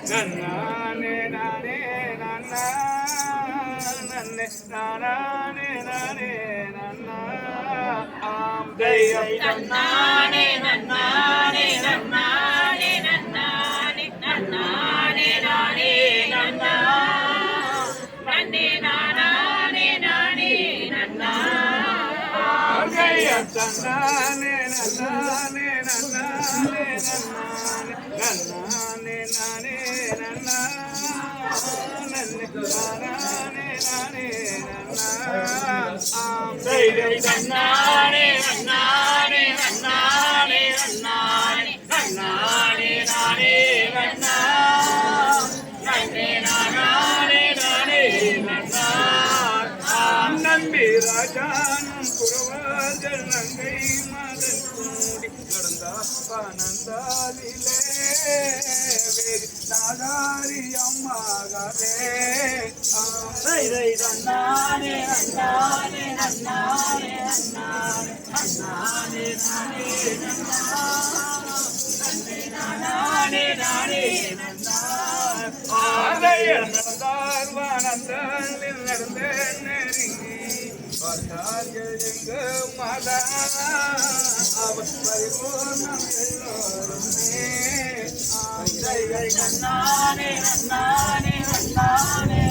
நன்னானே நானே நன்னா நன்னே நானே நானே நன்னா ஆம் தெய்வம் நன்னானே நன்னானே நன்னானே நன்னானே நன்னானே நானே நன்னா நன்னே நானே நானே நன்னா ஆம் தெய்வம் நன்னானே நன்னானே நன்னானே நன்னானே நன்னானே நன்னா நன்னே நானே நானே நன்னா ஆம் தெய்வம் நன்னானே நன்னானே நன்னானே நன்னானே நன்னானே நானே நன்னா நன்னே நானே நானே நன்னா நம்பி ராஜானும் புறவாதல் நங்கை மதன் கூடி நடந்தானந்தாலிலே வேதி நாதாரி அம்மாகவே நன்னானே நன்னானே நன்னானே நன்னானே நன்னானே நானே நன்னா நன்னே நானே நானே நன்னா நடந்தார் வானந்தாளில் நடந்த நெருங்கி பார்த்தார்கள் எங்க மதா அவர் பரிபூர்ணம் எல்லோருமே நன்னானே நன்னானே நன்னானே